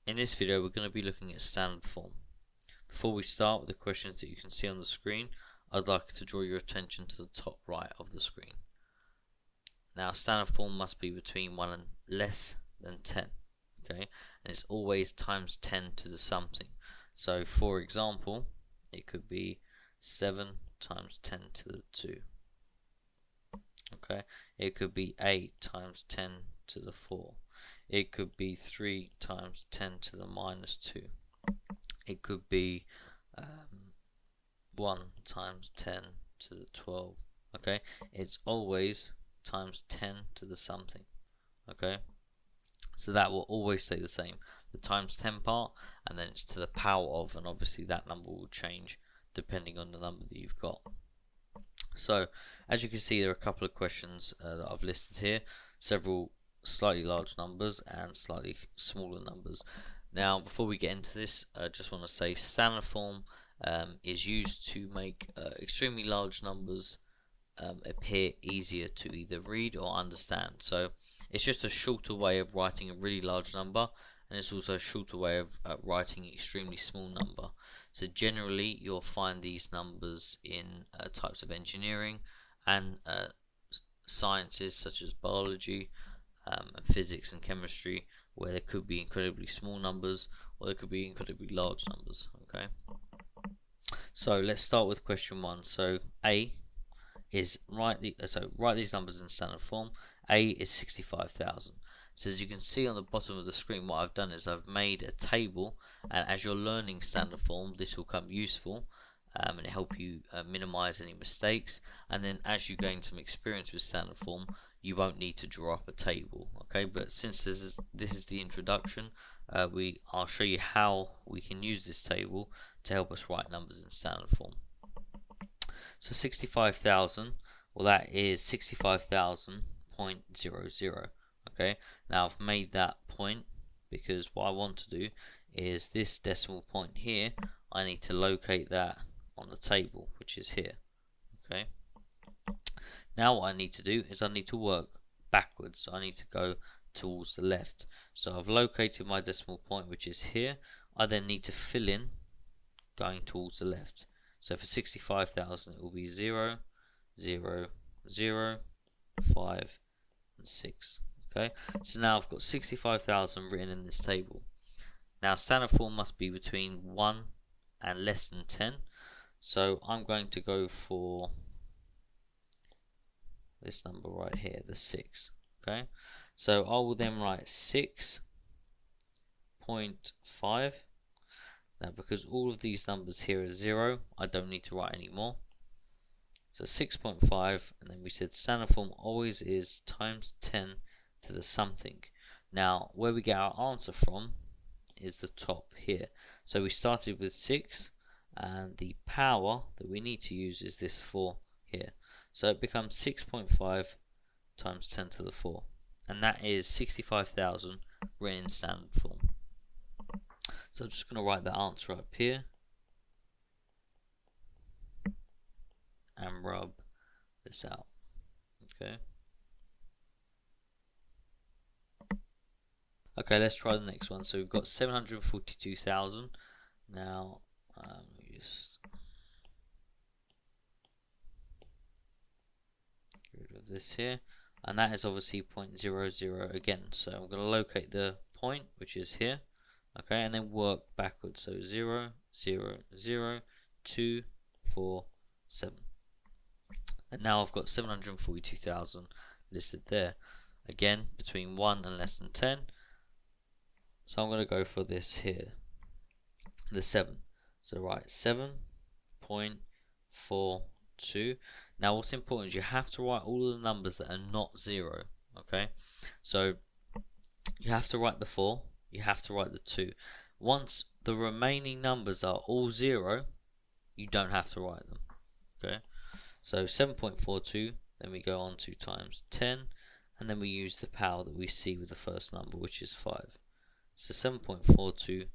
In this video we're going to be looking at standard form. Before we start with the questions that you can see on the screen, I'd like to draw your attention to the top right of the screen. Now standard form must be between 1 and less than 10, okay, and it's always times 10 to the something. So for example, it could be 7 times 10 to the 2, okay, it could be 8 times 10 to the 4, it could be 3 times 10 to the minus 2, it could be 1 times 10 to the 12, okay, it's always times 10 to the something, okay, so that will always stay the same, the times 10 part, and then it's to the power of, and obviously that number will change depending on the number that you've got. So as you can see, there are a couple of questions that I've listed here, several slightly large numbers and slightly smaller numbers. Now before we get into this, I just want to say standard form is used to make extremely large numbers appear easier to either read or understand. So it's just a shorter way of writing a really large number, and it's also a shorter way of writing an extremely small number. So generally you'll find these numbers in types of engineering and sciences such as biology and physics and chemistry, where there could be incredibly small numbers or there could be incredibly large numbers. Okay, so let's start with question 1. So A is write these numbers in standard form. A is 65,000. So as you can see on the bottom of the screen, what I've done is I've made a table, and as you're learning standard form, this will come useful and it help you minimize any mistakes. And then as you gain some experience with standard form, you won't need to draw up a table. Okay, but since this is the introduction, I'll show you how we can use this table to help us write numbers in standard form. So 65,000, well, that is 65,000.00. Okay, now I've made that point because what I want to do is this decimal point here, I need to locate that on the table, which is here. Okay, now what I need to do is I need to work backwards, so I need to go towards the left. So I've located my decimal point, which is here. I then need to fill in going towards the left. So for 65,000 it will be 0, 0, 0, 5 and 6. Okay, so now I've got 65,000 written in this table. Now standard form must be between 1 and less than 10. So I'm going to go for this number right here, the 6. Okay, so I will then write 6.5. Now because all of these numbers here are 0, I don't need to write any more. So 6.5, and then we said standard form always is times 10 to the something. Now where we get our answer from is the top here. So we started with 6, and the power that we need to use is this 4 here. So it becomes 6.5 times 10 to the 4, and that is 65,000 written in standard form. So I'm just going to write the answer up here and rub this out. Okay. Okay, let's try the next one. So we've got 742,000. Now, just get rid of this here, and that is obviously 0.00 again. So I'm going to locate the point, which is here. Okay, and then work backwards. So 0, 0, 0, 2, 4, 7. And now I've got 742,000 listed there. Again, between 1 and less than 10. So I'm going to go for this here, the 7. So right, 7.42. Now what's important is you have to write all of the numbers that are not 0. Okay, so you have to write the 4. You have to write the 2. Once the remaining numbers are all 0, you don't have to write them. Okay, so 7.42, then we go on to times 10, and then we use the power that we see with the first number, which is 5. So 7.42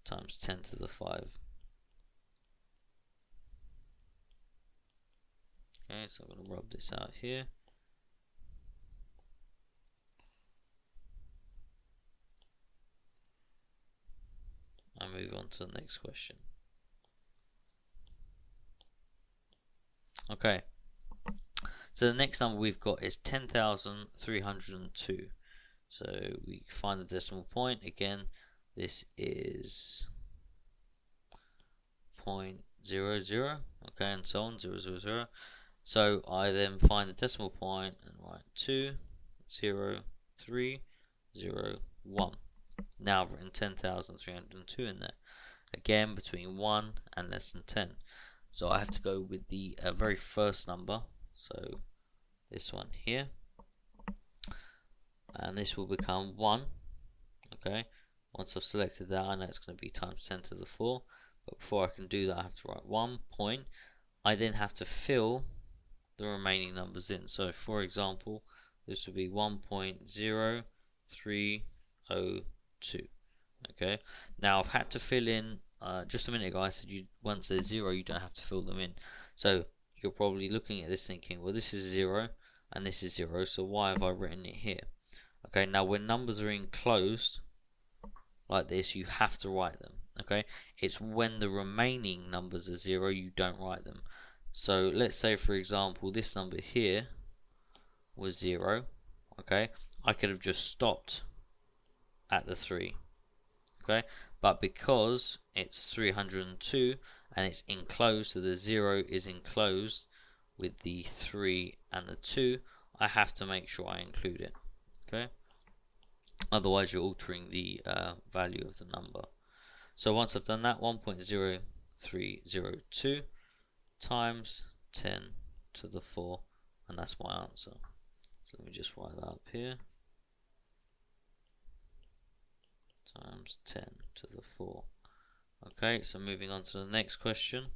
times 10 to the 5. Okay, so I'm going to rub this out here. on to the next question. Okay, so the next number we've got is 10,302. So we find the decimal point. Again, this is 0.00, okay, and so on, 000. So I then find the decimal point and write 20301. Now I've written 10,302 in there. Again, between 1 and less than 10. So I have to go with the very first number. So this one here. And this will become 1. Okay. Once I've selected that, I know it's going to be times 10 to the 4. But before I can do that, I have to write 1 point. I then have to fill the remaining numbers in. So for example, this would be 1.0302. Okay. Now I've had to fill in, just a minute ago I said once there's 0 you don't have to fill them in. So you're probably looking at this thinking, well, this is 0 and this is 0, so why have I written it here? Okay, now when numbers are enclosed like this, you have to write them. Okay, it's when the remaining numbers are 0 you don't write them. So let's say, for example, this number here was 0. Okay, I could have just stopped at the 3. Okay, but because it's 302 and it's enclosed, so the 0 is enclosed with the 3 and the 2, I have to make sure I include it. Okay, otherwise you're altering the value of the number. So once I've done that, 1.0302 times 10 to the 4, and that's my answer. So let me just write that up here. Times 10 to the 4. Okay, so moving on to the next question.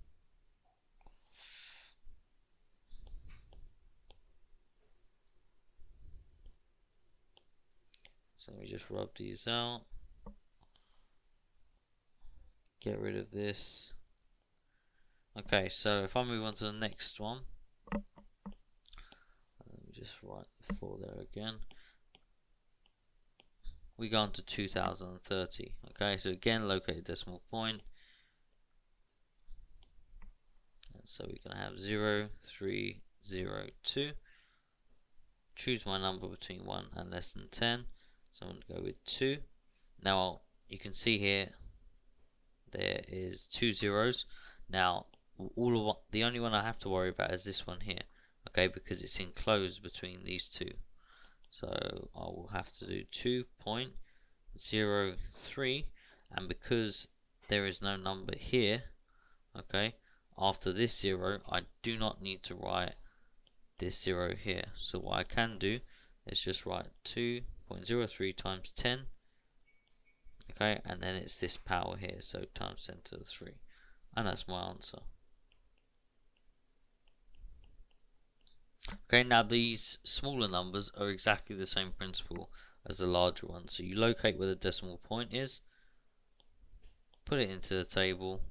So let me just rub these out. Get rid of this. Okay, so if I move on to the next one, let me just write the 4 there again. We go on to 2030. Okay, so again, locate a decimal point. And so we're going to have 0302. Choose my number between 1 and less than 10. So I'm going to go with 2. Now you can see here there is 2 zeros. Now the only one I have to worry about is this one here. Okay, because it's enclosed between these two. So I will have to do 2.03, and because there is no number here, okay, after this 0, I do not need to write this 0 here. So what I can do is just write 2.03 times 10, okay, and then it's this power here, so times 10 to the 3, and that's my answer. Okay, now these smaller numbers are exactly the same principle as the larger ones. So you locate where the decimal point is, put it into the table,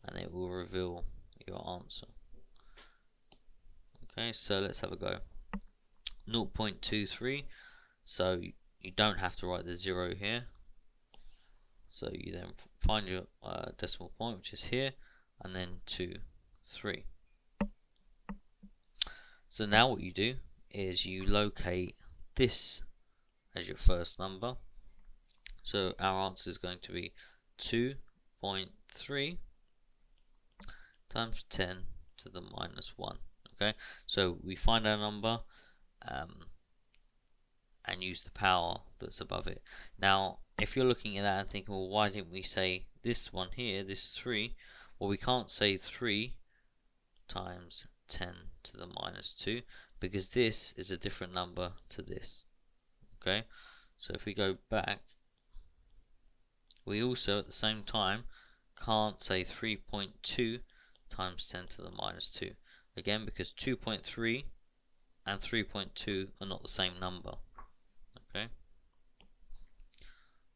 and it will reveal your answer. Okay, so let's have a go. 0.23, so you don't have to write the 0 here. So you then find your decimal point, which is here, and then 2, 3. So now what you do is you locate this as your first number. So our answer is going to be 2.3 times 10 to the minus 1. Okay, so we find our number and use the power that's above it. Now if you're looking at that and thinking, well, why didn't we say this one here, this 3? Well, we can't say 3 times 10 to the minus 2 because this is a different number to this. Okay, so if we go back, we also at the same time can't say 3.2 times 10 to the minus 2, again because 2.3 and 3.2 are not the same number. Okay,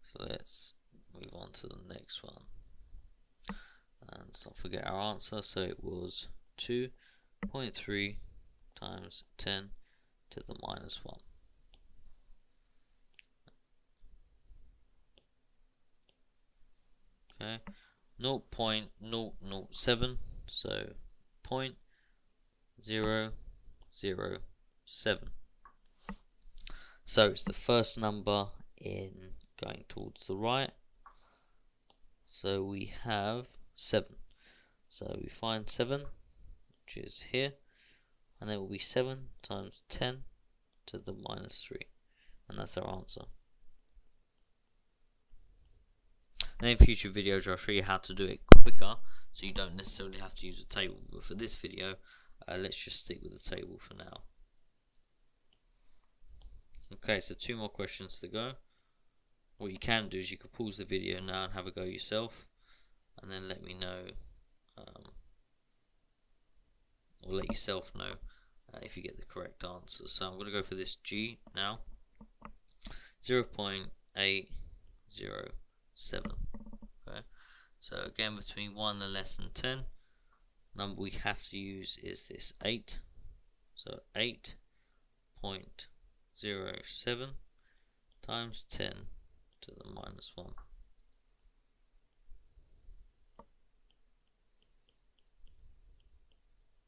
so let's move on to the next one, and let's not forget our answer. So it was 2.3 times 10 to the minus 1. Okay, 0.007, so 0.007. So it's the first number in going towards the right. So we have 7. So we find 7, which is here, and then it will be 7 times 10 to the minus 3, and that's our answer. And in future videos I'll show you how to do it quicker, so you don't necessarily have to use a table, but for this video let's just stick with the table for now. Okay, so 2 more questions to go. What you can do is you can pause the video now and have a go yourself, and then let me know, or let yourself know if you get the correct answer. So I'm going to go for this G now. 0.807. Okay, so again, between 1 and less than 10, number we have to use is this 8. So 8.07 times 10 to the minus 1.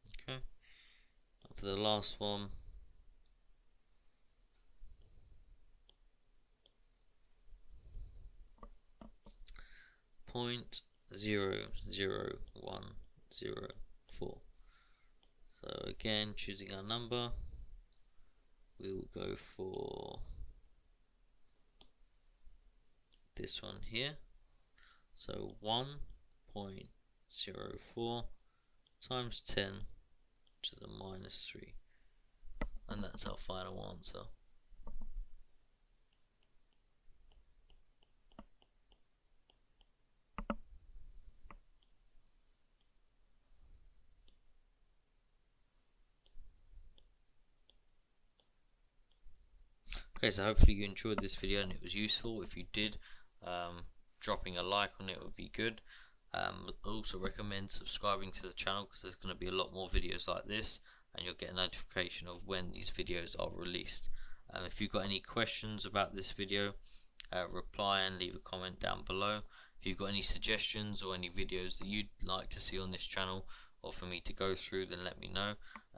Okay, and for the last one, .00104. So again, choosing our number, we will go for this one here. So 1.04 times 10 to the minus 3, and that's our final answer. Okay, so hopefully you enjoyed this video and it was useful. If you did, dropping a like on it would be good. I also recommend subscribing to the channel, because there's going to be a lot more videos like this, and you'll get a notification of when these videos are released. If you've got any questions about this video, reply and leave a comment down below. If you've got any suggestions or any videos that you'd like to see on this channel or for me to go through, then let me know.